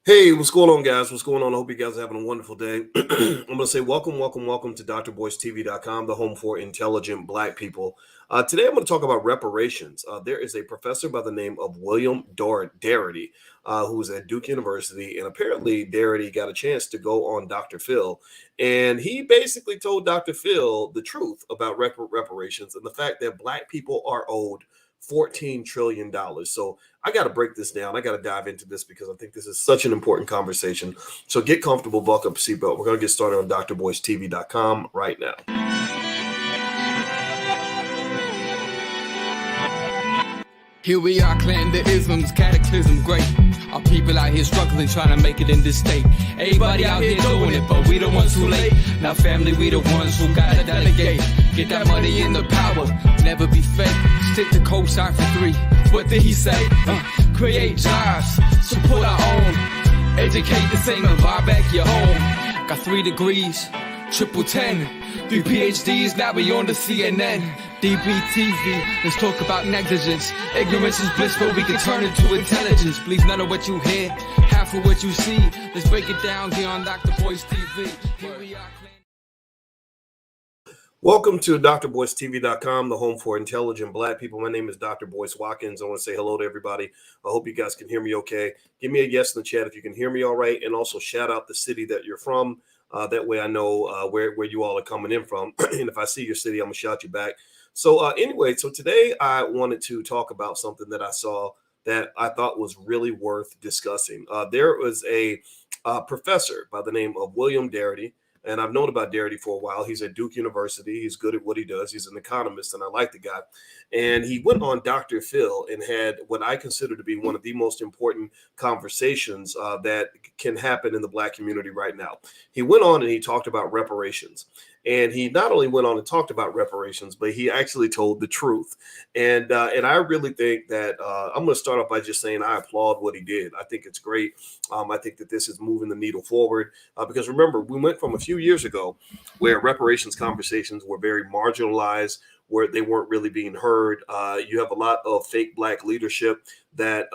Hey, what's going on, guys? What's going on? I hope you guys are having a wonderful day. I'm going to say welcome to drboycetv.com, the home for intelligent Black people. Today, I'm going to talk about reparations. There is a professor by the name of William Darity, who's at Duke University, and apparently Darity got a chance to go on Dr. Phil, and he basically told Dr. Phil the truth about reparations and the fact that Black people are owed $14 trillion. So I got to break this down. I got to dive into this because I think this is such an important conversation. So get comfortable, buckle up, seatbelt. We're going to get started on drboycetv.com right now. Here we are, clan the isms, cataclysm, great. Our people out here struggling, trying to make it in this state. Everybody out here doing it, but we the ones too late. Now family, we the ones who gotta delegate. Get that money in the power, never be fake. Stick to cosign for 3. What did he say? Create jobs, support our own. Educate the same and buy back your home. Got 3 degrees, triple 10. 3 PhDs, now we on the CNN. DBTV, let's talk about negligence. Ignorance is bliss, but we can turn it to intelligence. Believe none of what you hear, half of what you see. Let's break it down here on Dr. Boyce TV. Here we are. Welcome to drboycetv.com, the home for intelligent Black people. My name is Dr. Boyce Watkins. I want to say hello to everybody. I hope you guys can hear me okay. Give me a yes in the chat if you can hear me all right, and also shout out the city that you're from. That way I know where you all are coming in from. And if I see your city, I'm going to shout you back. So anyway, so today I wanted to talk about something that I saw that I thought was really worth discussing. There was a professor by the name of William Darity, and I've known about Darity for a while. He's at Duke University. He's good at what he does. He's an economist, and I like the guy. And he went on Dr. Phil and had what I consider to be one of the most important conversations that can happen in the Black community right now. He went on and he talked about reparations. And he not only went on and talked about reparations, but he actually told the truth. And I really think that I'm going to start off by just saying I applaud what he did. I think it's great. I think that this is moving the needle forward because remember, we went from a few years ago where reparations conversations were very marginalized, where they weren't really being heard. You have a lot of fake Black leadership that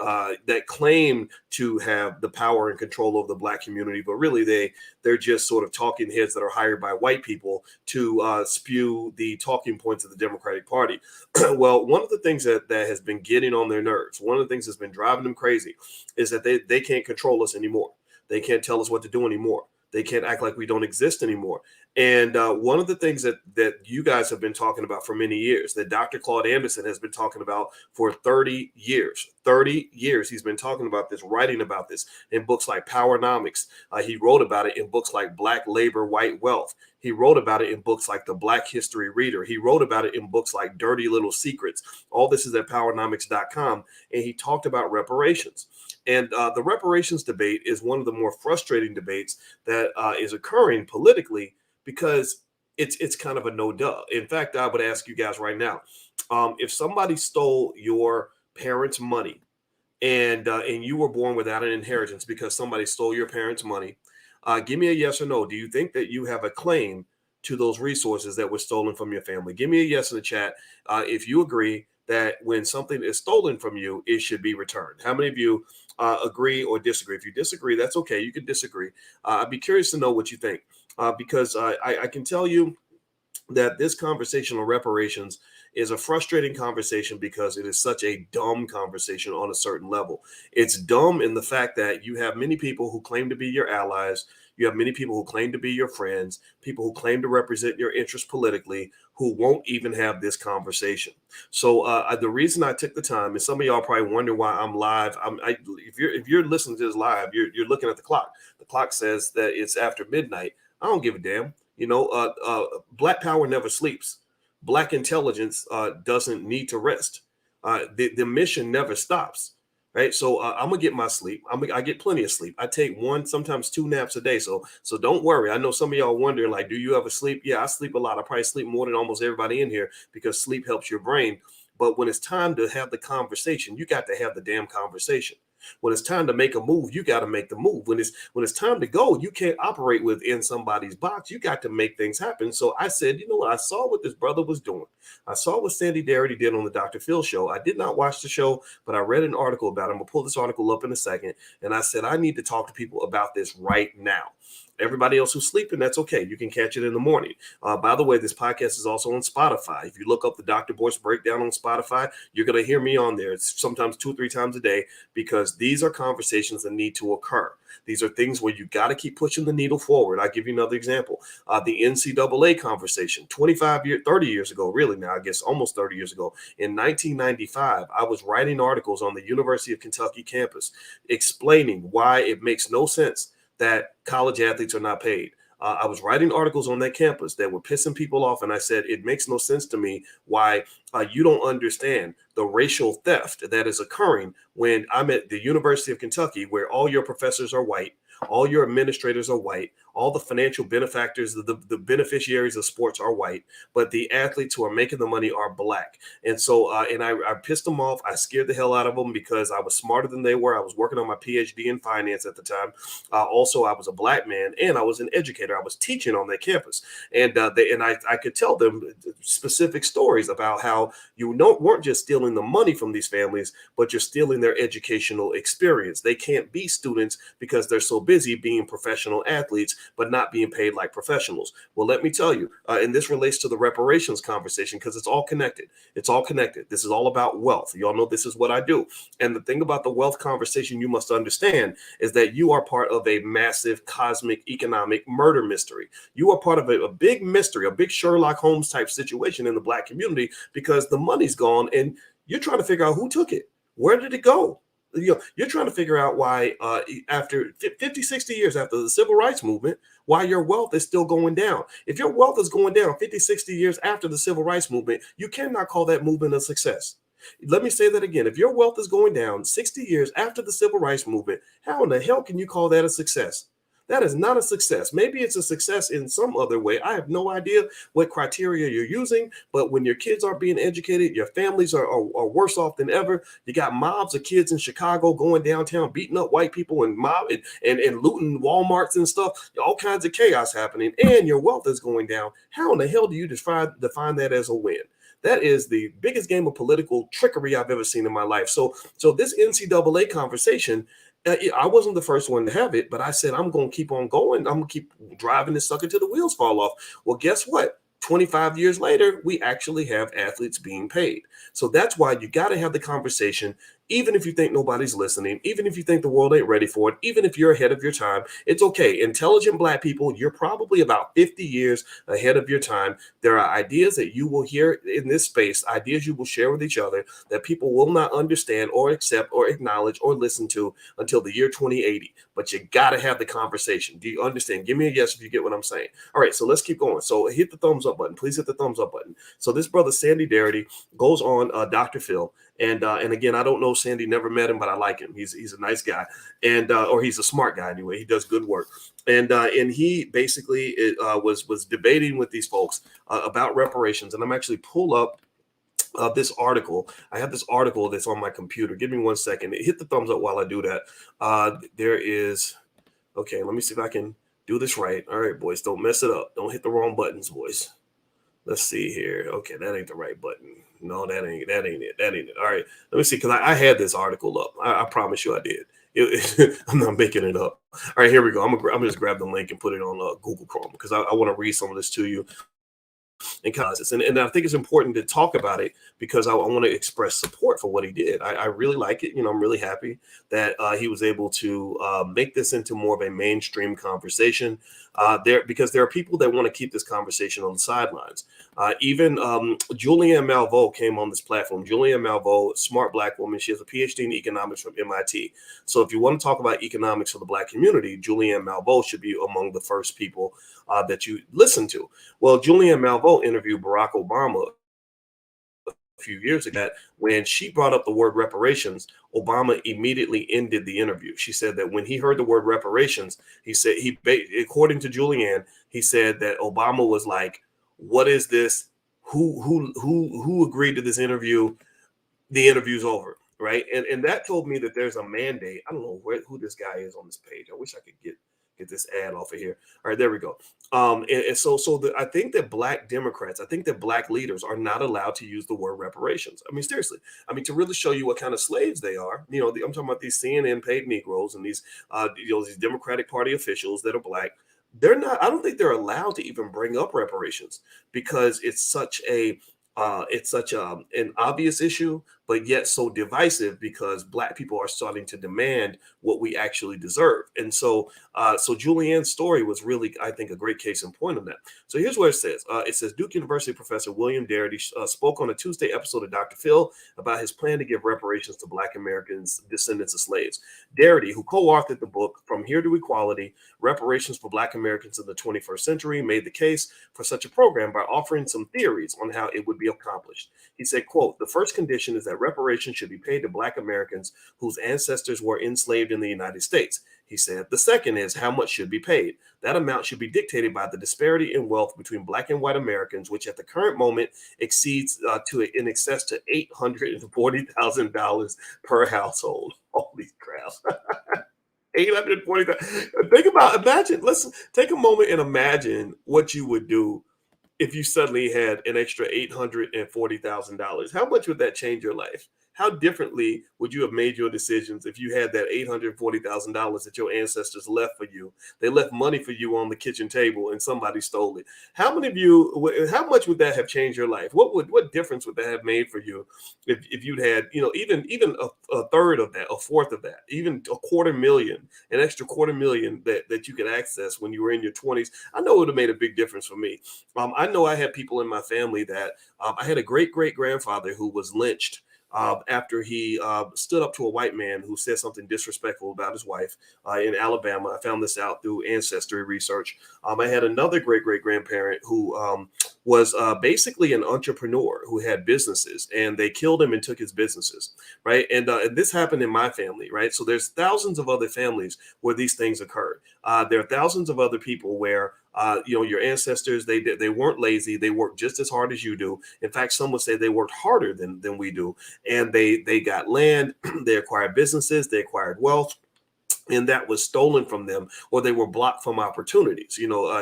claim to have the power and control of the Black community, but really they're just sort of talking heads that are hired by white people to spew the talking points of the Democratic Party. Well, one of the things that has been getting on their nerves, one of the things that's been driving them crazy, is that they can't control us anymore. They can't tell us what to do anymore. They can't act like we don't exist anymore. And one of the things that you guys have been talking about for many years, that Dr. Claude Anderson has been talking about for 30 years. 30 years he's been talking about this, writing about this in books like Powernomics. He wrote about it in books like Black Labor, White Wealth. He wrote about it in books like The Black History Reader. He wrote about it in books like Dirty Little Secrets. All this is at powernomics.com. And he talked about reparations. And the reparations debate is one of the more frustrating debates that is occurring politically because it's kind of a no duh. In fact, I would ask you guys right now, if somebody stole your parents' money and you were born without an inheritance because somebody stole your parents' money, give me a yes or no. Do you think that you have a claim to those resources that were stolen from your family? Give me a yes in the chat if you agree that when something is stolen from you, it should be returned. How many of you agree or disagree? If you disagree, that's okay. You can disagree. I'd be curious to know what you think because I can tell you that this conversation on reparations is a frustrating conversation because it is such a dumb conversation on a certain level. It's dumb in the fact that you have many people who claim to be your allies. You have many people who claim to be your friends, people who claim to represent your interests politically, who won't even have this conversation. So the reason I took the time, and some of y'all probably wonder why I'm live. If you're listening to this live, you're looking at the clock. The clock says that it's after midnight. I don't give a damn. You know, Black power never sleeps. Black intelligence doesn't need to rest. The mission never stops. Right. So I'm going to get my sleep. I get plenty of sleep. I take 1, sometimes 2 naps a day. So don't worry. I know some of y'all wondering, like, do you ever sleep? Yeah, I sleep a lot. I probably sleep more than almost everybody in here because sleep helps your brain. But when it's time to have the conversation, you got to have the damn conversation. When it's time to make a move, you got to make the move. When it's time to go, you can't operate within somebody's box. You got to make things happen. So I said, you know what? I saw what this brother was doing. I saw what Sandy Darity did on the Dr. Phil show. I did not watch the show, but I read an article about it. I'm gonna pull this article up in a second. And I said, I need to talk to people about this right now. Everybody else who's sleeping, that's okay. You can catch it in the morning. By the way, this podcast is also on Spotify. If you look up the Dr. Boyce Breakdown on Spotify, you're going to hear me on there. It's sometimes 2-3 times a day, because these are conversations that need to occur. These are things where you got to keep pushing the needle forward. I'll give you another example. The NCAA conversation, 30 years ago, really now, I guess almost 30 years ago, in 1995, I was writing articles on the University of Kentucky campus explaining why it makes no sense that college athletes are not paid. I was writing articles on that campus that were pissing people off, and I said, it makes no sense to me why you don't understand the racial theft that is occurring when I'm at the University of Kentucky, where all your professors are white, all your administrators are white, all the financial benefactors, the beneficiaries of sports are white, but the athletes who are making the money are black. And so, I pissed them off. I scared the hell out of them because I was smarter than they were. I was working on my PhD in finance at the time. Also, I was a black man and I was an educator. I was teaching on that campus. And I could tell them specific stories about how you weren't just stealing the money from these families, but you're stealing their educational experience. They can't be students because they're so busy being professional athletes, but not being paid like professionals. Well, let me tell you, and this relates to the reparations conversation because it's all connected. It's all connected. This is all about wealth. You all know this is what I do. And the thing about the wealth conversation you must understand is that you are part of a massive cosmic economic murder mystery. You are part of a big mystery, a big Sherlock Holmes type situation in the Black community, because the money's gone and you're trying to figure out who took it. Where did it go? You're trying to figure out why after 50, 60 years after the civil rights movement, why your wealth is still going down. If your wealth is going down 50, 60 years after the civil rights movement, you cannot call that movement a success. Let me say that again. If your wealth is going down 60 years after the civil rights movement, how in the hell can you call that a success? That is not a success. Maybe it's a success in some other way. I have no idea what criteria you're using, but when your kids are being educated, your families are worse off than ever. You got mobs of kids in Chicago going downtown, beating up white people and looting Walmarts and stuff, all kinds of chaos happening, and your wealth is going down. How in the hell do you define that as a win? That is the biggest game of political trickery I've ever seen in my life. So this NCAA conversation, I wasn't the first one to have it, but I said, I'm going to keep on going. I'm going to keep driving this sucker till the wheels fall off. Well, guess what? 25 years later, we actually have athletes being paid. So that's why you got to have the conversation, even if you think nobody's listening, even if you think the world ain't ready for it, even if you're ahead of your time. It's okay. Intelligent Black people, you're probably about 50 years ahead of your time. There are ideas that you will hear in this space, ideas you will share with each other that people will not understand or accept or acknowledge or listen to until the year 2080. But you got to have the conversation. Do you understand? Give me a yes if you get what I'm saying. All right, so let's keep going. So hit the thumbs up button. Please hit the thumbs up button. So this brother, Sandy Darity, goes on Dr. Phil. And again, I don't know Sandy, never met him, but I like him. He's a nice guy, and or he's a smart guy anyway. He does good work, and he basically was debating with these folks about reparations. And I'm actually pull up this article. I have this article that's on my computer. Give me 1 second. Hit the thumbs up while I do that. There is, okay. Let me see if I can do this right. All right, boys, don't mess it up. Don't hit the wrong buttons, boys. Let's see here. Okay, that ain't the right button. No, that ain't it. All right, let me see, because I had this article up. I promise you I did. I'm not making it up. All right, here we go. I'm gonna just grab the link and put it on Google Chrome because I want to read some of this to you. And I think it's important to talk about it because I want to express support for what he did. I really like it. I'm really happy that he was able to make this into more of a mainstream conversation because there are people that want to keep this conversation on the sidelines. Even Julianne Malveaux came on this platform. Julianne Malveaux, smart Black woman. She has a PhD in economics from MIT. So if you want to talk about economics for the Black community, Julianne Malveaux should be among the first people that you listen to. Well, Julianne Malveaux interviewed Barack Obama a few years ago. When she brought up the word reparations, Obama immediately ended the interview. She said that when he heard the word reparations, he said according to Julianne, he said that Obama was like, "What is this? Who agreed to this interview? The interview's over." right? And that told me that there's a mandate. I don't know who this guy is on this page. I wish I could get this ad off of here. All right, there we go. I think that Black Democrats, I think that Black leaders are not allowed to use the word reparations. I mean, seriously. I mean, to really show you what kind of slaves they are. I'm talking about these CNN paid Negroes and these these Democratic Party officials that are Black. They're not. I don't think they're allowed to even bring up reparations because it's such an obvious issue, but yet so divisive because Black people are starting to demand what we actually deserve. And so Julianne's story was really, I think, a great case in point on that. So here's what it says. It says Duke University professor William Darity spoke on a Tuesday episode of Dr. Phil about his plan to give reparations to Black Americans, descendants of slaves. Darity, who co-authored the book From Here to Equality, Reparations for Black Americans in the 21st Century, made the case for such a program by offering some theories on how it would be accomplished. He said, quote, "The first condition is that reparations should be paid to Black Americans whose ancestors were enslaved in the United States." He said, "The second is how much should be paid. That amount should be dictated by the disparity in wealth between Black and white Americans, which at the current moment exceeds in excess to $840,000 per household." Holy crap. 840,000. Let's take a moment and imagine what you would do if you suddenly had an extra $840,000. How much would that change your life? How differently would you have made your decisions if you had that $840,000 that your ancestors left for you? They left money for you on the kitchen table and somebody stole it. How much would that have changed your life? What difference would that have made for you if you'd had, even a third of that, a fourth of that, even $250,000, an extra $250,000 that you could access when you were in your 20s? I know it would have made a big difference for me. I know I had people in my family that I had a great-great-grandfather who was lynched after he stood up to a white man who said something disrespectful about his wife in Alabama. I found this out through ancestry research. I had another great-great-grandparent who was basically an entrepreneur who had businesses, and they killed him and took his businesses, right? And this happened in my family, right? So there's thousands of other families where these things occurred. There are thousands of other people where your ancestors, they weren't lazy. They worked just as hard as you do. In fact, some would say they worked harder than we do. And they got land, they acquired businesses, they acquired wealth, and that was stolen from them, or they were blocked from opportunities.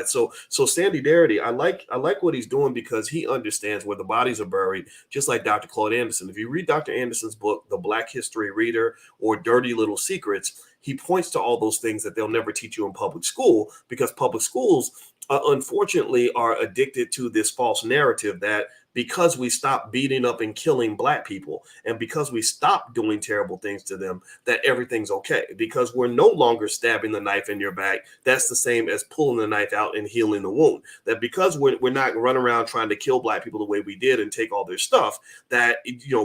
So Sandy Darity, I like what he's doing because he understands where the bodies are buried, just like Dr. Claude Anderson. If you read Dr. Anderson's book, The Black History Reader or Dirty Little Secrets, he points to all those things that they'll never teach you in public school, because public schools, unfortunately, are addicted to this false narrative that because we stopped beating up and killing Black people, and because we stopped doing terrible things to them, that everything's okay. Because we're no longer stabbing the knife in your back, that's the same as pulling the knife out and healing the wound. That because we're not running around trying to kill Black people the way we did and take all their stuff, that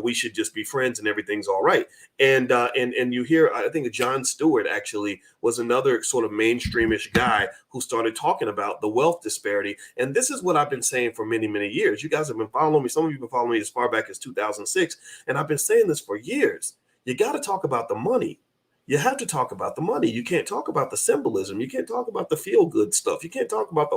we should just be friends and everything's all right. And you hear, I think Jon Stewart actually was another sort of mainstreamish guy who started talking about the wealth disparity. And this is what I've been saying for many, many years. You guys have been following me. Some of you have been following me as far back as 2006. And I've been saying this for years. You got to talk about the money. You have to talk about the money. You can't talk about the symbolism. You can't talk about the feel-good stuff. You can't talk about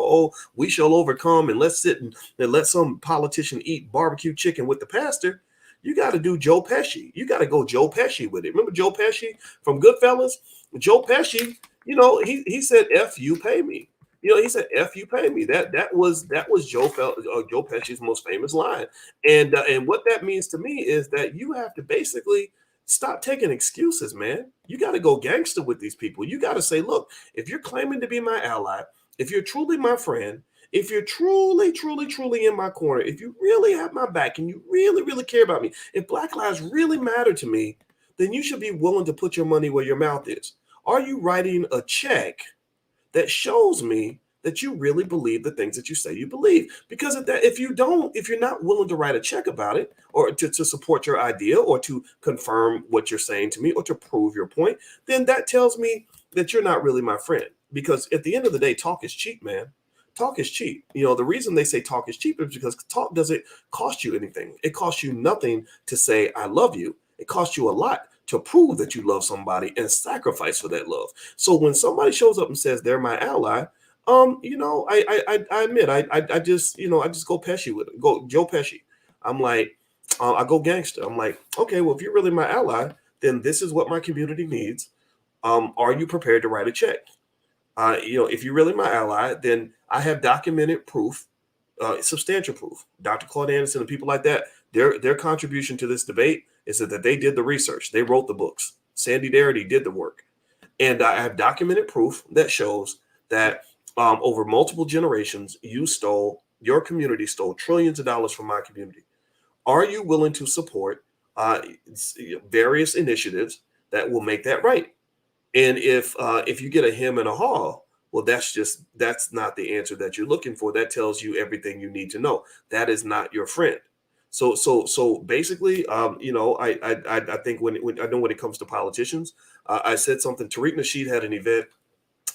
we shall overcome, and let's sit and let some politician eat barbecue chicken with the pastor. You got to do Joe Pesci. You got to go Joe Pesci with it. Remember Joe Pesci from Goodfellas? Joe Pesci, he said, "F you, pay me." He said, "F you, pay me." That was Joe Pesci's most famous line. And what that means to me is that you have to basically stop taking excuses, man. You got to go gangster with these people. You got to say, look, if you're claiming to be my ally, if you're truly my friend, if you're truly, truly, truly in my corner, if you really have my back and you really, really care about me, if Black lives really matter to me, then you should be willing to put your money where your mouth is. Are you writing a check that shows me that you really believe the things that you say you believe? Because if you're not willing to write a check about it, or to support your idea, or to confirm what you're saying to me, or to prove your point, then that tells me that you're not really my friend. Because at the end of the day, talk is cheap, man. Talk is cheap. The reason they say talk is cheap is because talk doesn't cost you anything. It costs you nothing to say, I love you. It costs you a lot to prove that you love somebody and sacrifice for that love. So when somebody shows up and says they're my ally, I admit, I just go Pesci with it. Go Joe Pesci. I'm like, I go gangster. I'm like, okay, well, if you're really my ally, then this is what my community needs. Are you prepared to write a check? If you're really my ally, then I have documented proof, substantial proof. Dr. Claude Anderson and people like that, their contribution to this debate is that they did the research, they wrote the books. Sandy Darity did the work, and I have documented proof that shows that over multiple generations, your community stole trillions of dollars from my community. Are you willing to support various initiatives that will make that right? And if you get a him and a haw, well, that's not the answer that you're looking for. That tells you everything you need to know. That is not your friend. So basically, I think when I know when it comes to politicians, I said something. Tariq Nasheed had an event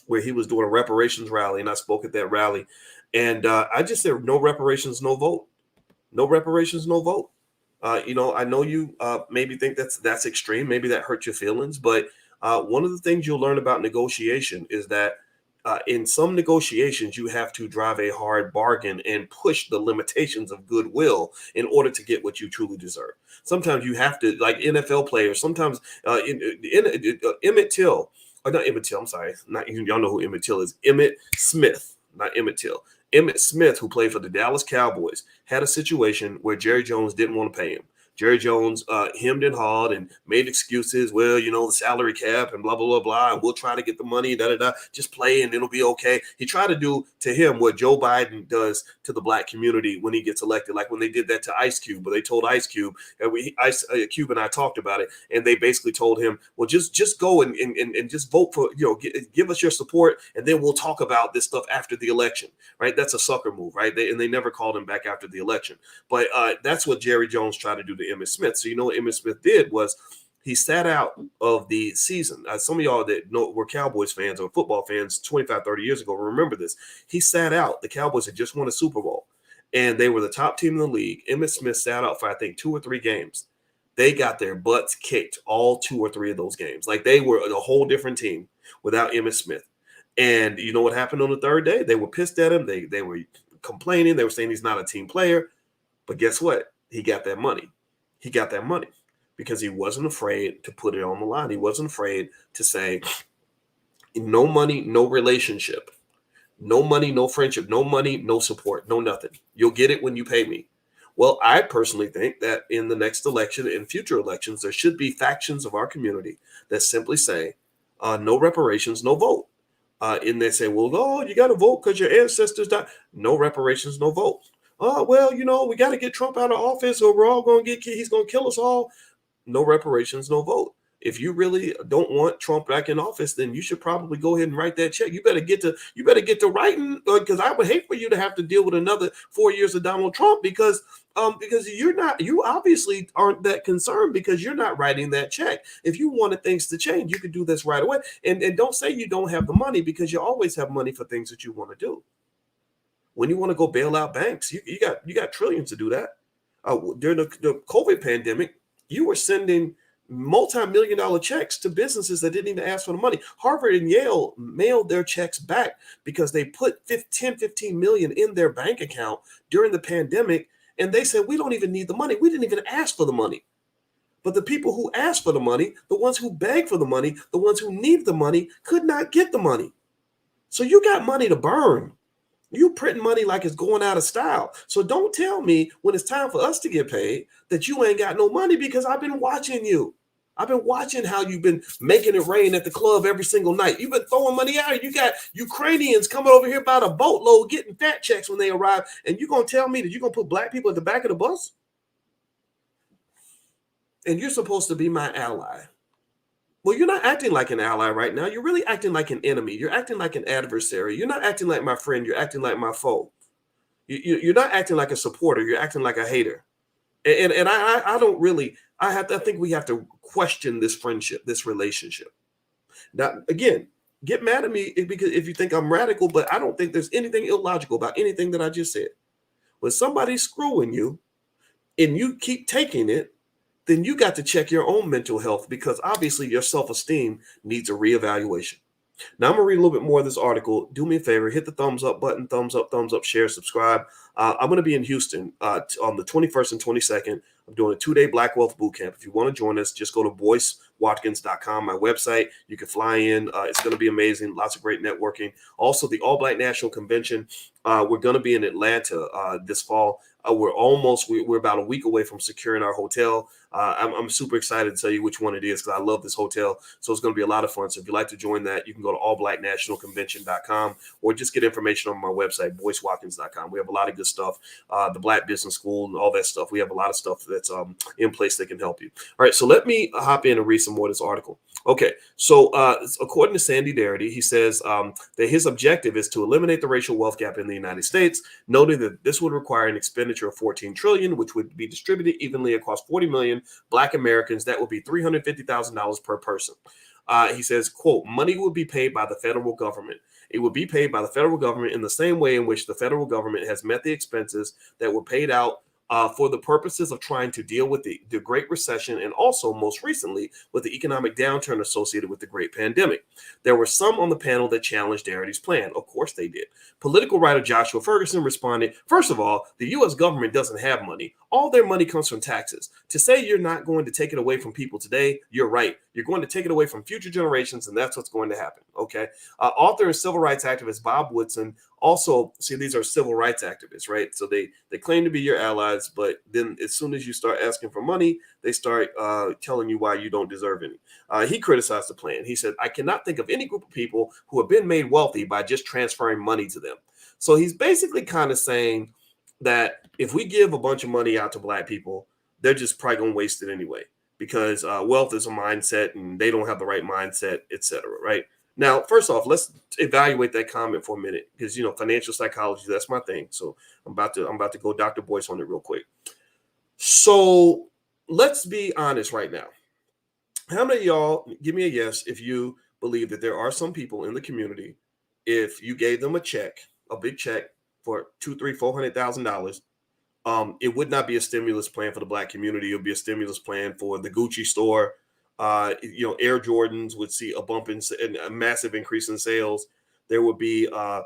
where he was doing a reparations rally, and I spoke at that rally, and I just said, no reparations, no vote. No reparations, no vote. I know you maybe think that's extreme. Maybe that hurt your feelings, but one of the things you'll learn about negotiation is that in some negotiations, you have to drive a hard bargain and push the limitations of goodwill in order to get what you truly deserve. Sometimes you have to, like NFL players, sometimes Emmett Till, or not Emmett Till, I'm sorry, not y'all know who Emmett Till is. Emmett Smith, not Emmett Till. Emmett Smith, who played for the Dallas Cowboys, had a situation where Jerry Jones didn't want to pay him. Jerry Jones hemmed and hawed and made excuses. Well, the salary cap and blah, blah, blah, blah. And we'll try to get the money, just play and it'll be okay. He tried to do to him what Joe Biden does to the black community when he gets elected, like when they did that to Ice Cube, but they told Ice Cube, Cube and I talked about it, and they basically told him, well, just go and just vote for, give us your support, and then we'll talk about this stuff after the election, right? That's a sucker move, right? They never called him back after the election. But that's what Jerry Jones tried to do to Emmett Smith. So what Emmett Smith did was he sat out of the season. Some of y'all that were Cowboys fans or football fans 25, 30 years ago remember this. He sat out. The Cowboys had just won a Super Bowl, and they were the top team in the league. Emmett Smith sat out for, I think, 2 or 3 games. They got their butts kicked all 2 or 3 of those games. Like, they were a whole different team without Emmett Smith. And you know what happened on the third day? They were pissed at him. They were complaining. They were saying he's not a team player. But guess what? He got that money. He got that money because he wasn't afraid to put it on the line. He wasn't afraid to say, no money, no relationship, no money, no friendship, no money, no support, no nothing. You'll get it when you pay me. Well, I personally think that in the next election and future elections, there should be factions of our community that simply say, no reparations, no vote. And they say, well, you got to vote because your ancestors died. No reparations, no vote. Oh, well, we got to get Trump out of office or we're all going to he's going to kill us all. No reparations, no vote. If you really don't want Trump back in office, then you should probably go ahead and write that check. You better get to writing, because I would hate for you to have to deal with another 4 years of Donald Trump because you obviously aren't that concerned because you're not writing that check. If you wanted things to change, you could do this right away. And don't say you don't have the money, because you always have money for things that you want to do. When you want to go bail out banks, you got trillions to do that. During the COVID pandemic, you were sending multi-million-dollar checks to businesses that didn't even ask for the money. Harvard and Yale mailed their checks back because they put 15 million in their bank account during the pandemic, and they said, we don't even need the money. We didn't even ask for the money. But the people who asked for the money, the ones who begged for the money, the ones who need the money, could not get the money. So you got money to burn. You printing money like it's going out of style. So don't tell me when it's time for us to get paid that you ain't got no money, because I've been watching you. I've been watching how you've been making it rain at the club every single night. You've been throwing money out. You got Ukrainians coming over here by the boatload getting fat checks when they arrive. And you're going to tell me that you're going to put black people at the back of the bus? And you're supposed to be my ally. Well, you're not acting like an ally right now. You're really acting like an enemy. You're acting like an adversary. You're not acting like my friend. You're acting like my foe. You're not acting like a supporter. You're acting like a hater. And I don't really, I think we have to question this friendship, this relationship. Now, again, get mad at me because if you think I'm radical, but I don't think there's anything illogical about anything that I just said. When somebody's screwing you and you keep taking it, then you got to check your own mental health, because obviously your self-esteem needs a reevaluation. Now, I'm going to read a little bit more of this article. Do me a favor, hit the thumbs up button, thumbs up, share, subscribe. I'm going to be in Houston on the 21st and 22nd. I'm doing a 2-day Black Wealth Bootcamp. If you want to join us, just go to BoyceWatkins.com, my website. You can fly in. It's going to be amazing. Lots of great networking. Also, the All Black National Convention. We're going to be in Atlanta this fall. We're about a week away from securing our hotel. I'm super excited to tell you which one it is because I love this hotel. So it's going to be a lot of fun. So if you'd like to join that, you can go to allblacknationalconvention.com or just get information on my website, BoyceWatkins.com. We have a lot of good stuff. The Black Business School and all that stuff. We have a lot of stuff that's in place that can help you. All right, so let me hop in and read some more of this article. Okay, so according to Sandy Darity, he says that his objective is to eliminate the racial wealth gap in the United States, noting that this would require an expenditure of $14 trillion, which would be distributed evenly across 40 million Black Americans. That would be $350,000 per person. He says, quote, money would be paid by the federal government. It would be paid by the federal government in the same way in which the federal government has met the expenses that were paid out for the purposes of trying to deal with the Great Recession and also most recently with the economic downturn associated with the Great Pandemic. There were some on the panel that challenged Darity's plan. Of course they did. Political writer Joshua Ferguson responded, first of all, the U.S. government doesn't have money. All their money comes from taxes. To say you're not going to take it away from people today, you're right. You're going to take it away from future generations, and that's what's going to happen, okay? Author and civil rights activist Bob Woodson also, see, these are civil rights activists, right? So they claim to be your allies, but then as soon as you start asking for money, they start telling you why you don't deserve any. He criticized the plan. He said, I cannot think of any group of people who have been made wealthy by just transferring money to them. So he's basically kind of saying that if we give a bunch of money out to Black people, they're just probably going to waste it anyway because wealth is a mindset and they don't have the right mindset, et cetera, right? Now, first off, let's evaluate that comment for a minute because, you know, financial psychology, that's my thing. So I'm about to go Dr. Boyce on it real quick. So let's be honest right now. How many of y'all, give me a yes if you believe that there are some people in the community, if you gave them a check, a big check for $200,000, $300,000, $400,000, it would not be a stimulus plan for the Black community. It would be a stimulus plan for the Gucci store. Air Jordans would see a bump in a massive increase in sales. There would be a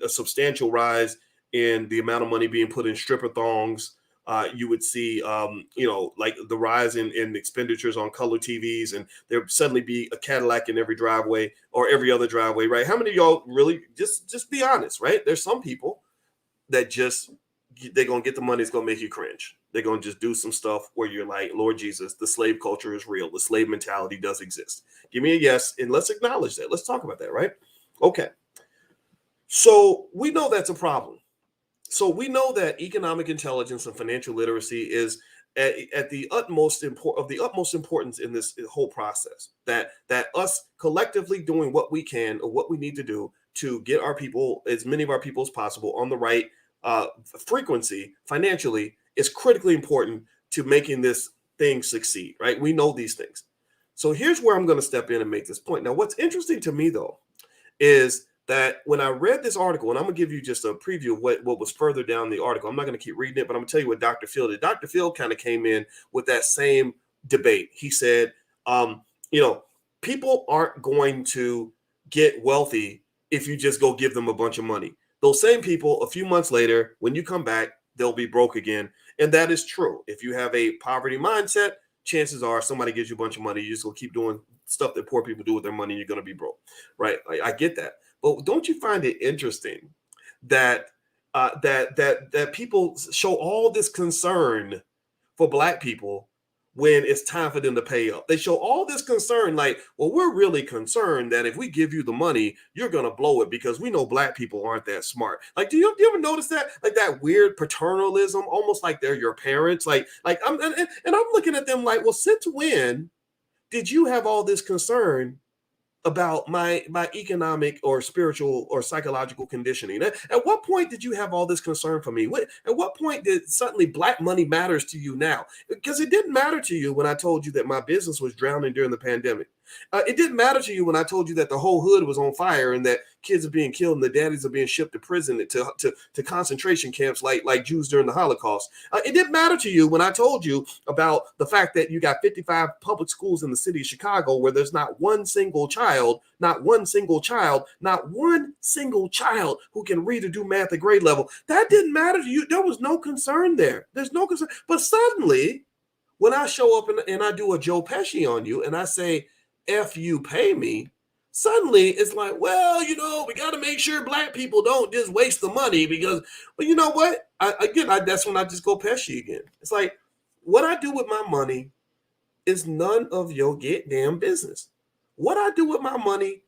substantial rise in the amount of money being put in stripper thongs. You would see, like the rise in expenditures on color TVs, and there would suddenly be a Cadillac in every driveway or every other driveway, right? How many of y'all really just be honest, right? There's some people that they're going to get the money. It's going to make you cringe. They're going to just do some stuff where you're like, Lord Jesus, the slave culture is real. The slave mentality does exist. Give me a yes, and let's acknowledge that. Let's talk about that, right? Okay. So we know that's a problem. So we know that economic intelligence and financial literacy is at the utmost importance in this whole process. That us collectively doing what we can or what we need to do to get our people, as many of our people as possible, on the right frequency financially is critically important to making this thing succeed, right? We know these things. So here's where I'm going to step in and make this point. Now, what's interesting to me, though, is that when I read this article, and I'm going to give you just a preview of what was further down the article. I'm not going to keep reading it, but I'm going to tell you what Dr. Phil did. Dr. Phil kind of came in with that same debate. He said, people aren't going to get wealthy if you just go give them a bunch of money. Those same people, a few months later, when you come back, they'll be broke again. And that is true. If you have a poverty mindset, chances are somebody gives you a bunch of money. You just will keep doing stuff that poor people do with their money, and you're going to be broke, right? I get that. But don't you find it interesting that that people show all this concern for Black people when it's time for them to pay up? They show all this concern like, well, we're really concerned that if we give you the money, you're going to blow it because we know Black people aren't that smart. Like, do you ever notice that? Like that weird paternalism, almost like they're your parents. Like I'm looking at them like, well, since when did you have all this concern about my economic or spiritual or psychological conditioning? At what point did you have all this concern for me? At what point did suddenly Black money matters to you now? Because it didn't matter to you when I told you that my business was drowning during the pandemic. It didn't matter to you when I told you that the whole hood was on fire and that kids are being killed and the daddies are being shipped to prison to concentration camps like Jews during the Holocaust. It didn't matter to you when I told you about the fact that you got 55 public schools in the city of Chicago where there's not one single child who can read or do math at grade level. That didn't matter to you. There was no concern there. There's no concern. But suddenly, when I show up and I do a Joe Pesci on you and I say, F you pay me, suddenly it's like, well, we got to make sure black people don't just waste the money because, well, you know what? That's when I just go Pesci again. It's like, what I do with my money is none of your damn business. What I do with my money,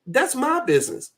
that's my business.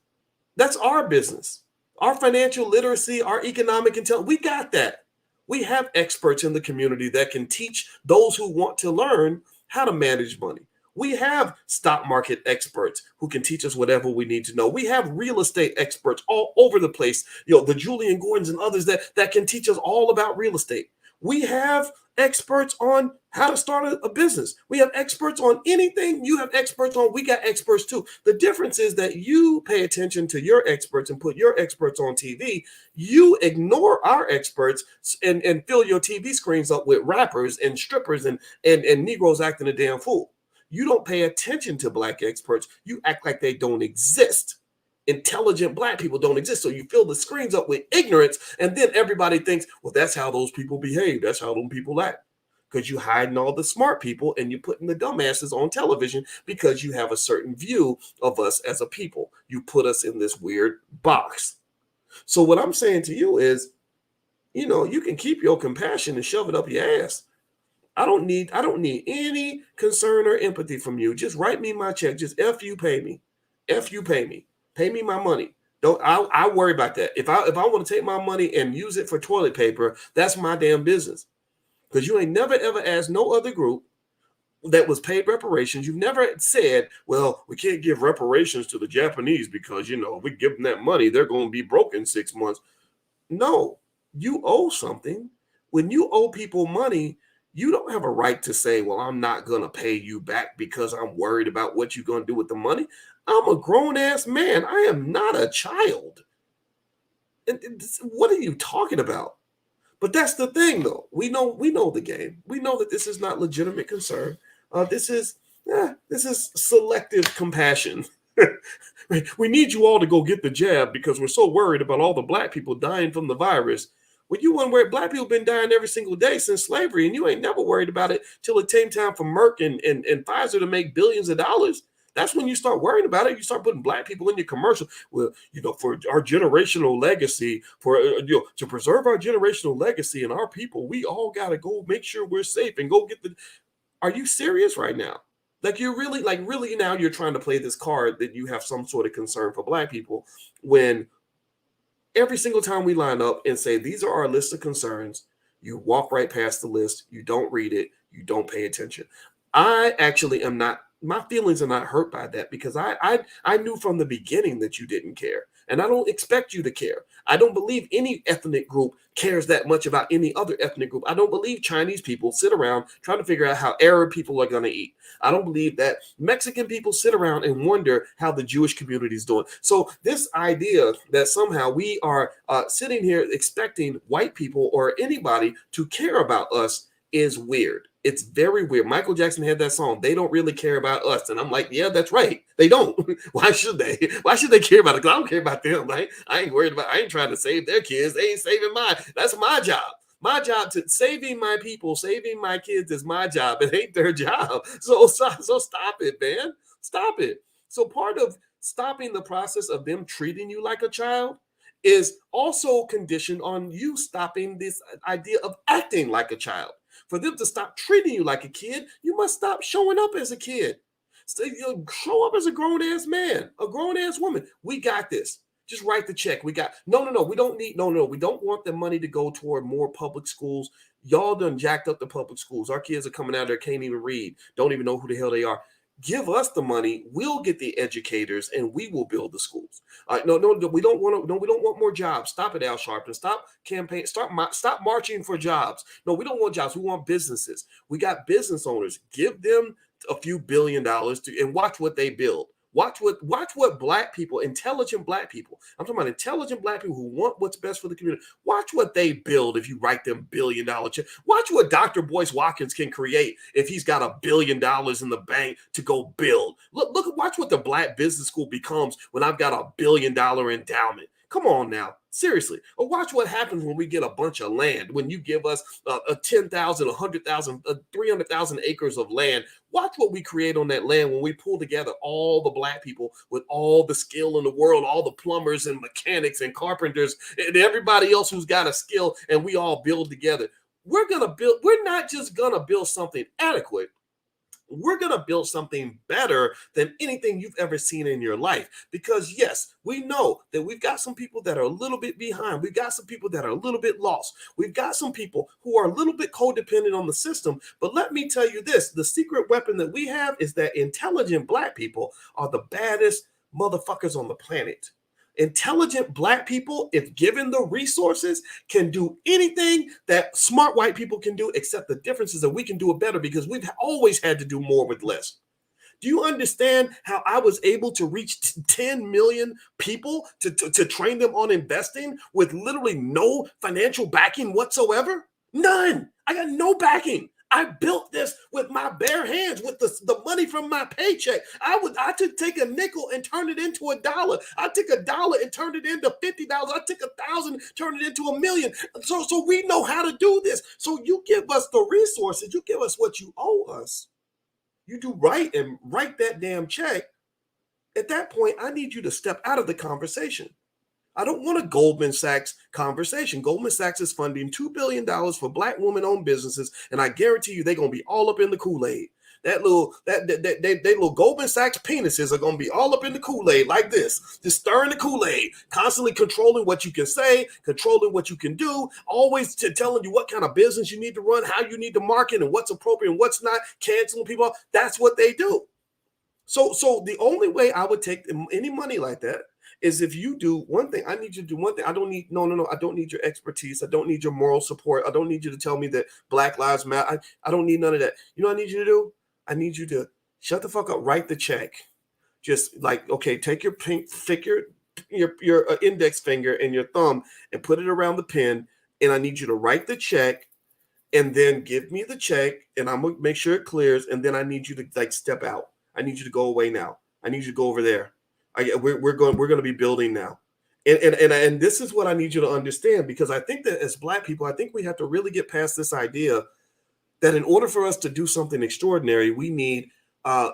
That's our business. Our financial literacy, our economic intelligence, we got that. We have experts in the community that can teach those who want to learn how to manage money. We have stock market experts who can teach us whatever we need to know. We have real estate experts all over the place, the Julian Gordons and others that can teach us all about real estate. We have experts on how to start a business. We have experts on anything you have experts on. We got experts too. The difference is that you pay attention to your experts and put your experts on TV. You ignore our experts and fill your TV screens up with rappers and strippers and Negroes acting a damn fool. You don't pay attention to black experts. You act like they don't exist. Intelligent black people don't exist. So you fill the screens up with ignorance, and then everybody thinks, well, that's how those people behave. That's how those people act. Because you hiding all the smart people and you putting the dumbasses on television because you have a certain view of us as a people. You put us in this weird box. So what I'm saying to you is, you can keep your compassion and shove it up your ass. I don't need any concern or empathy from you. Just write me my check. Just F you pay me. F you pay me. Pay me my money. I worry about that. If I want to take my money and use it for toilet paper, that's my damn business. Because you ain't never ever asked no other group that was paid reparations. You've never said, well, we can't give reparations to the Japanese because, we give them that money, they're going to be broke in 6 months. No, you owe something. When you owe people money, you don't have a right to say, well, I'm not going to pay you back because I'm worried about what you're going to do with the money. I'm a grown-ass man. I am not a child. And what are you talking about? But that's the thing, though. We know the game. We know that this is not legitimate concern. This is selective compassion. We need you all to go get the jab because we're so worried about all the black people dying from the virus. Well, you weren't worried. Black people been dying every single day since slavery, and you ain't never worried about it till it came time for Merck and Pfizer to make billions of dollars. That's when you start worrying about it. You start putting black people in your commercial. Well, for our generational legacy, to preserve our generational legacy and our people, we all got to go make sure we're safe and go get the. Are you serious right now? You're really now you're trying to play this card that you have some sort of concern for black people when every single time we line up and say, these are our list of concerns, you walk right past the list. You don't read it. You don't pay attention. I actually am not. My feelings are not hurt by that because I knew from the beginning that you didn't care. And I don't expect you to care. I don't believe any ethnic group cares that much about any other ethnic group. I don't believe Chinese people sit around trying to figure out how Arab people are going to eat. I don't believe that Mexican people sit around and wonder how the Jewish community is doing. So this idea that somehow we are sitting here expecting white people or anybody to care about us is weird. It's very weird. Michael Jackson had that song, They Don't Really Care About Us. And I'm like, yeah, that's right. They don't. Why should they? Why should they care about it? Because I don't care about them. Right? I ain't trying to save their kids. They ain't saving mine. That's my job. My job to saving my people, saving my kids is my job. It ain't their job. So stop it, man. Stop it. So part of stopping the process of them treating you like a child is also conditioned on you stopping this idea of acting like a child. For them to stop treating you like a kid, you must stop showing up as a kid. So, show up as a grown-ass man, a grown-ass woman. We got this. Just write the check. We got we don't want the money to go toward more public schools. Y'all done jacked up the public schools. Our kids are coming out there, can't even read, don't even know who the hell they are. Give us the money. We'll get the educators, and we will build the schools. No, we don't want to. No, we don't want more jobs. Stop it, Al Sharpton. Stop campaign. Stop marching for jobs. No, we don't want jobs. We want businesses. We got business owners. Give them a few $1 billion and watch what they build. Watch what black people, intelligent black people, I'm talking about intelligent black people who want what's best for the community. Watch what they build if you write them $1 billion check. Watch what Dr. Boyce Watkins can create if he's got $1 billion in the bank to go build. Watch what the black business school becomes when I've got $1 billion endowment. Come on now, seriously. Or watch what happens when we get a bunch of land. When you give us 10,000, 100,000, 300,000 acres of land, watch what we create on that land when we pull together all the black people with all the skill in the world, all the plumbers and mechanics and carpenters and everybody else who's got a skill, and we all build together. We're not just gonna build something adequate. We're going to build something better than anything you've ever seen in your life. Because yes, we know that we've got some people that are a little bit behind. We've got some people that are a little bit lost. We've got some people who are a little bit codependent on the system. But let me tell you this, the secret weapon that we have is that intelligent black people are the baddest motherfuckers on the planet. Intelligent black people, if given the resources, can do anything that smart white people can do, except the difference is that we can do it better because we've always had to do more with less. Do you understand how I was able to reach 10 million people to train them on investing with literally no financial backing whatsoever? None. I got no backing. I built this with my bare hands, with the money from my paycheck. I took take a nickel and turn it into $1. I took $1 and turned it into $50. I took 1,000, turned it into $1 million. So we know how to do this. So you give us the resources, you give us what you owe us. You do right and write that damn check. At that point, I need you to step out of the conversation. I don't want a Goldman Sachs conversation. Goldman Sachs is funding $2 billion for black women-owned businesses, and I guarantee you they're gonna be all up in the Kool-Aid. They little Goldman Sachs penises are gonna be all up in the Kool-Aid like this, just stirring the Kool-Aid, constantly controlling what you can say, controlling what you can do, always telling you what kind of business you need to run, how you need to market, and what's appropriate and what's not, canceling people. That's what they do. So the only way I would take any money like that is if you do one thing. I need you to do one thing. I don't need I don't need your expertise. I don't need your moral support. I don't need you to tell me that Black Lives Matter. I don't need none of that. You know what I need you to do? I need you to shut the fuck up, write the check. Just like, okay, take your your index finger and your thumb and put it around the pen, and I need you to write the check and then give me the check, and I'm gonna make sure it clears, and then I need you to like step out. I need you to go away now. I need you to go over there. We're going to be building now. And this is what I need you to understand, because I think that as Black people, I think we have to really get past this idea that in order for us to do something extraordinary, we need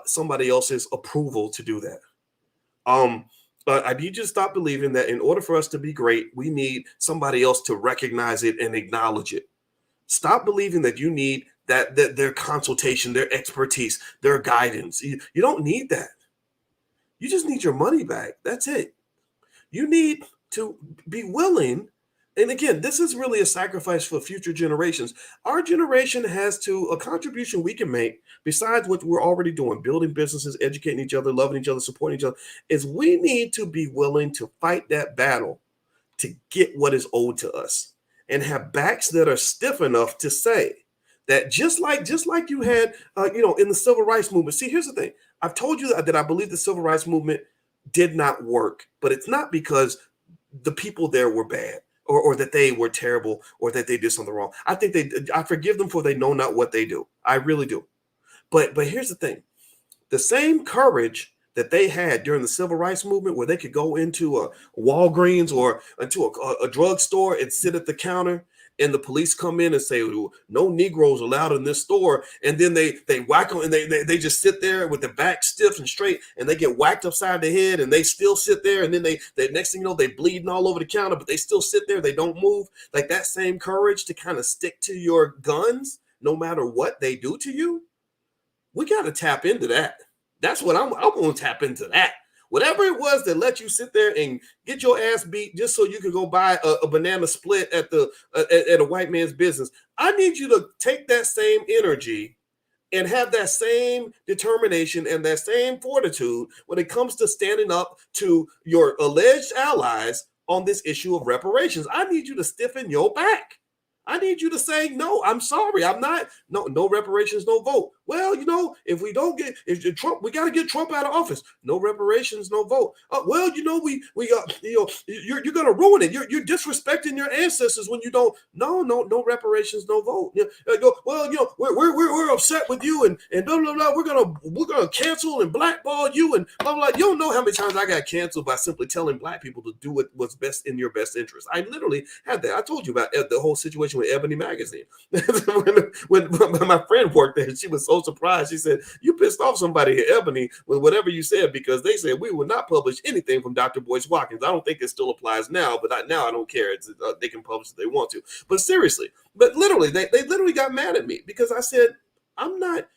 somebody else's approval to do that. But I need you to stop believing that in order for us to be great, we need somebody else to recognize it and acknowledge it. Stop believing that you need that their consultation, their expertise, their guidance. You don't need that. You just need your money back. That's it. You need to be willing. And again, this is really a sacrifice for future generations. Our generation has a contribution we can make, besides what we're already doing, building businesses, educating each other, loving each other, supporting each other, is we need to be willing to fight that battle to get what is owed to us and have backs that are stiff enough to say that just like you had, in the civil rights movement. See, here's the thing. I've told you that I believe the civil rights movement did not work, but it's not because the people there were bad or that they were terrible or that they did something wrong. I think I forgive them for they know not what they do. I really do. But here's the thing. The same courage that they had during the civil rights movement, where they could go into a Walgreens or into a drugstore and sit at the counter, and the police come in and say, no Negroes allowed in this store. And then they whack them, and they just sit there with their back stiff and straight, and they get whacked upside the head, and they still sit there. And then they next thing you know, they bleeding all over the counter, but they still sit there. They don't move. Like that same courage to kind of stick to your guns, no matter what they do to you. We got to tap into that. That's what I'm going to tap into that. Whatever it was that let you sit there and get your ass beat just so you could go buy a banana split at a white man's business. I need you to take that same energy and have that same determination and that same fortitude when it comes to standing up to your alleged allies on this issue of reparations. I need you to stiffen your back. I need you to say, no, I'm sorry. I'm not. No reparations, no vote. Well, if we don't get if Trump, we got to get Trump out of office. No reparations, no vote. Well, you're going to ruin it. You're disrespecting your ancestors when you don't. No reparations, no vote. Well, we're upset with you and blah blah blah. We're gonna cancel and blackball you and blah blah. You don't know how many times I got canceled by simply telling Black people to do what's best in your best interest. I literally had that. I told you about the whole situation with Ebony Magazine. when my friend worked there, she was so surprised. She said, "You pissed off somebody at Ebony with whatever you said because they said we will not publish anything from Dr. Boyce Watkins." I don't think it still applies now, but now I don't care. They can publish if they want to. But seriously, literally, they literally got mad at me because I said, "I'm not.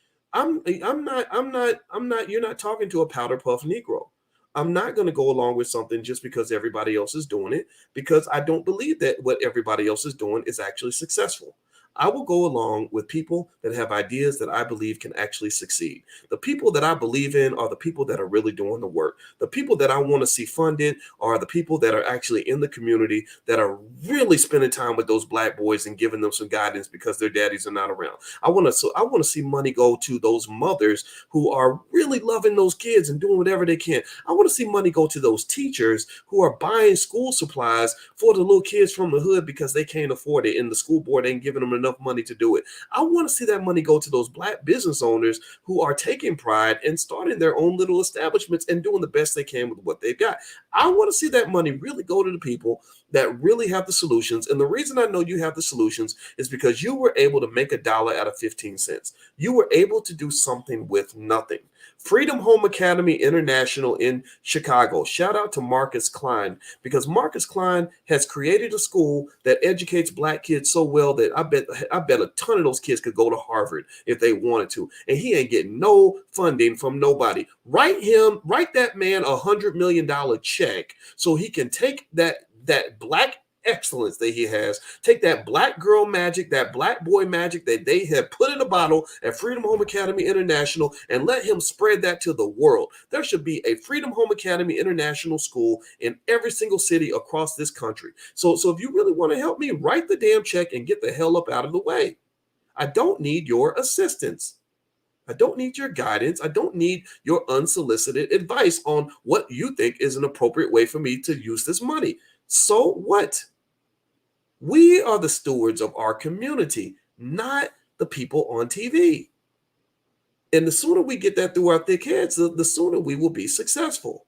You're not talking to a powder puff Negro. I'm not going to go along with something just because everybody else is doing it, because I don't believe that what everybody else is doing is actually successful. I will go along with people that have ideas that I believe can actually succeed. The people that I believe in are the people that are really doing the work. The people that I want to see funded are the people that are actually in the community that are really spending time with those Black boys and giving them some guidance because their daddies are not around. I want to see money go to those mothers who are really loving those kids and doing whatever they can. I want to see money go to those teachers who are buying school supplies for the little kids from the hood because they can't afford it and the school board ain't giving them enough money to do it. I want to see that money go to those Black business owners who are taking pride and starting their own little establishments and doing the best they can with what they've got. I want to see that money really go to the people that really have the solutions. And the reason I know you have the solutions is because you were able to make $1 out of 15 cents. You were able to do something with nothing. Freedom Home Academy International in Chicago. Shout out to Marcus Klein, because Marcus Klein has created a school that educates Black kids so well that I bet a ton of those kids could go to Harvard if they wanted to. And he ain't getting no funding from nobody. Write that man $100 million check so he can take that Black excellence that he has, take that Black girl magic, that Black boy magic that they have put in a bottle at Freedom Home Academy International, and let him spread that to the world. There should be a Freedom Home Academy International school in every single city across this country. So if you really want to help me, write the damn check and get the hell up out of the way. I don't need your assistance. I don't need your guidance. I don't need your unsolicited advice on what you think is an appropriate way for me to use this money. So what? We are the stewards of our community, not the people on TV. And the sooner we get that through our thick heads, the sooner we will be successful.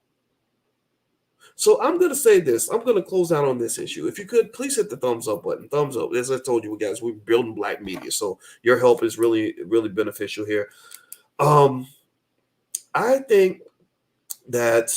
So I'm going to say this. I'm going to close out on this issue. If you could, please hit the thumbs up button. Thumbs up. As I told you guys, we're building Black media. So your help is really, really beneficial here. I think that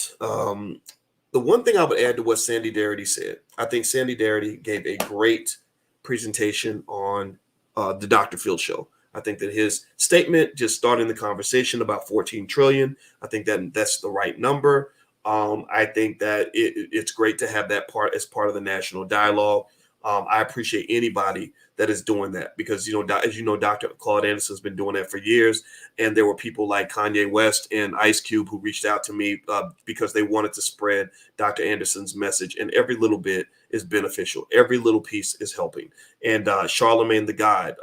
the one thing I would add to what Sandy Darity said, I think Sandy Darity gave a great presentation on the Dr. Phil show. I think that his statement, just starting the conversation about 14 trillion, I think that's the right number. I think that it's great to have that part as part of the national dialogue. I appreciate anybody that is doing that because, as you know, Dr. Claude Anderson has been doing that for years. And there were people like Kanye West and Ice Cube who reached out to me because they wanted to spread Dr. Anderson's message. And every little bit is beneficial. Every little piece is helping. And Charlemagne the God,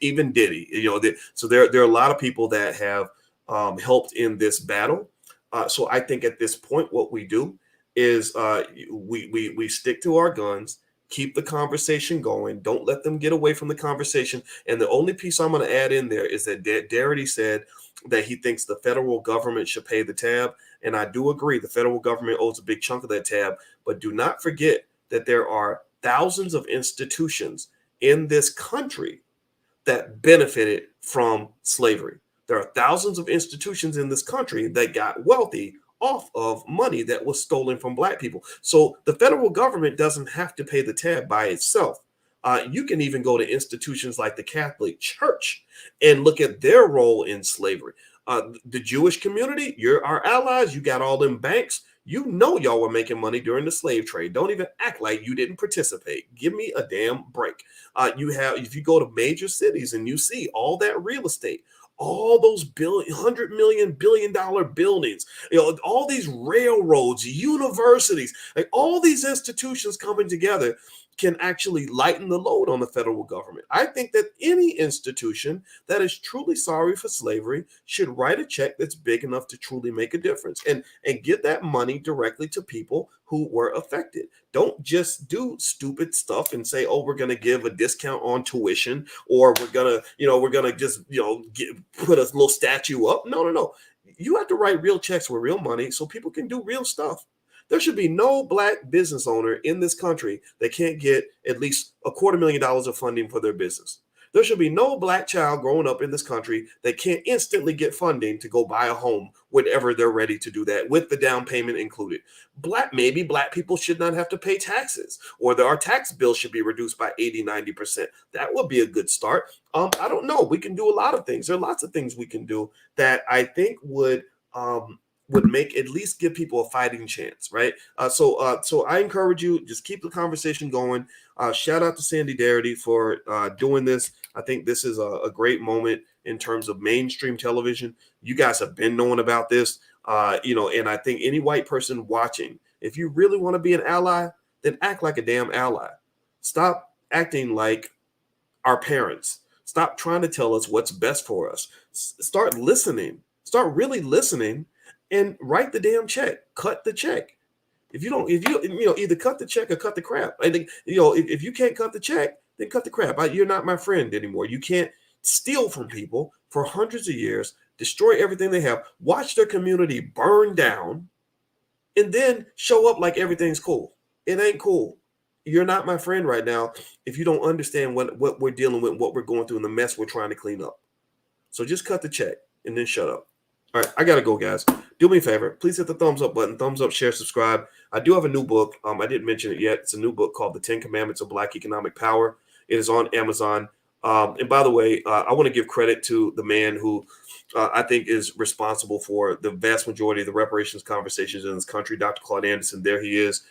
even Diddy, so there are a lot of people that have helped in this battle. So I think at this point, what we do is we stick to our guns. Keep the conversation going. Don't let them get away from the conversation. And the only piece I'm going to add in there is that Darity said that he thinks the federal government should pay the tab. And I do agree. The federal government owes a big chunk of that tab. But do not forget that there are thousands of institutions in this country that benefited from slavery. There are thousands of institutions in this country that got wealthy off of money that was stolen from Black people. So the federal government doesn't have to pay the tab by itself. You can even go to institutions like the Catholic Church and look at their role in slavery. The Jewish community, you're our allies. You got all them banks. Y'all were making money during the slave trade. Don't even act like you didn't participate. Give me a damn break. If you go to major cities and you see all that real estate, all those $100 million, billion-dollar buildings, all these railroads, universities, like all these institutions coming together. can actually lighten the load on the federal government. I think that any institution that is truly sorry for slavery should write a check that's big enough to truly make a difference and get that money directly to people who were affected. Don't just do stupid stuff and say, oh, we're going to give a discount on tuition, or we're going to just, put a little statue up. No. You have to write real checks with real money so people can do real stuff. There should be no Black business owner in this country that can't get at least $250,000 of funding for their business. There should be no Black child growing up in this country that can't instantly get funding to go buy a home whenever they're ready to do that, with the down payment included. Maybe Black people should not have to pay taxes, or our tax bill should be reduced by 80-90%. That would be a good start. I don't know. We can do a lot of things. There are lots of things we can do that I think would make, at least give people a fighting chance, right? So I encourage you, just keep the conversation going. Shout out to Sandy Darity for doing this. I think this is a great moment in terms of mainstream television. You guys have been knowing about this, and I think any white person watching, if you really want to be an ally, then act like a damn ally. Stop acting like our parents. Stop trying to tell us what's best for us. Start listening. Start really listening. And write the damn check. Cut the check. If you either cut the check or cut the crap. I think, if you can't cut the check, then cut the crap. You're not my friend anymore. You can't steal from people for hundreds of years, destroy everything they have, watch their community burn down, and then show up like everything's cool. It ain't cool. You're not my friend right now if you don't understand what we're dealing with, what we're going through, and the mess we're trying to clean up. So just cut the check and then shut up. All right, I got to go, guys. Do me a favor. Please hit the thumbs up button. Thumbs up, share, subscribe. I do have a new book. I didn't mention it yet. It's a new book called The 10 Commandments of Black Economic Power. It is on Amazon. And by the way, I want to give credit to the man who I think is responsible for the vast majority of the reparations conversations in this country, Dr. Claude Anderson. There he is.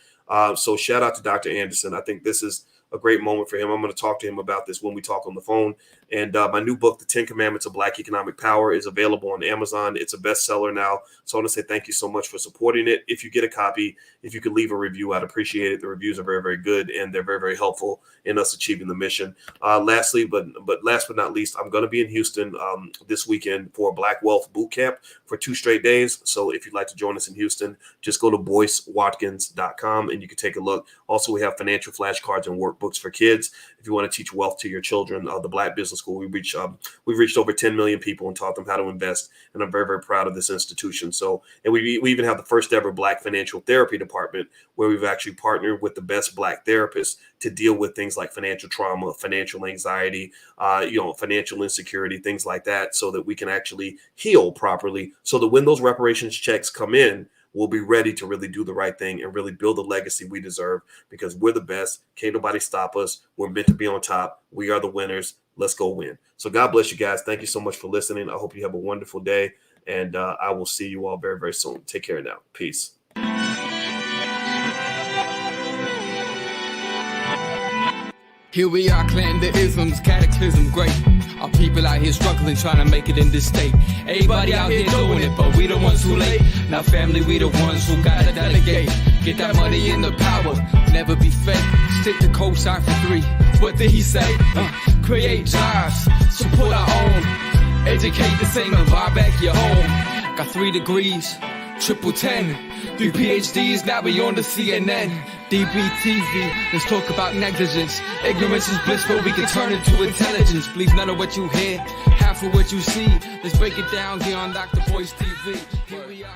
So shout out to Dr. Anderson. I think this is a great moment for him. I'm going to talk to him about this when we talk on the phone. And my new book, The 10 Commandments of Black Economic Power, is available on Amazon. It's a bestseller now. So I want to say thank you so much for supporting it. If you get a copy, if you could leave a review, I'd appreciate it. The reviews are very, very good, and they're very, very helpful in us achieving the mission. Lastly, but last but not least, I'm going to be in Houston this weekend for a Black Wealth Boot Camp for 2 straight days. So if you'd like to join us in Houston, just go to BoyceWatkins.com and you can take a look. Also, we have financial flashcards and workbooks for kids. If you want to teach wealth to your children, the Black Business School, we've reached over 10 million people and taught them how to invest. And I'm very, very proud of this institution. So, and we even have the first ever Black financial therapy department, where we've actually partnered with the best Black therapists to deal with things like financial trauma, financial anxiety, financial insecurity, things like that, so that we can actually heal properly, so that when those reparations checks come in, we'll be ready to really do the right thing and really build the legacy we deserve, because we're the best. Can't nobody stop us. We're meant to be on top. We are the winners. Let's go win. So God bless you guys. Thank you so much for listening. I hope you have a wonderful day, and I will see you all very, very soon. Take care now. Peace. Here we are, clan the isms, cataclysm great. Our people out here struggling, trying to make it in this state. Everybody out here doing it, but we the ones who late. Now family, we the ones who gotta delegate. Get that money in the power, never be fake. Stick to cosign for 3. What did he say? Create jobs, support our own. Educate the same and buy back your home. Got 3 degrees, triple 10. 3 PhDs, now we on the CNN. DBTV, let's talk about negligence. Ignorance is bliss, but we can turn it to intelligence. Believe none of what you hear, half of what you see. Let's break it down here on Dr. Boyce TV. Here we are.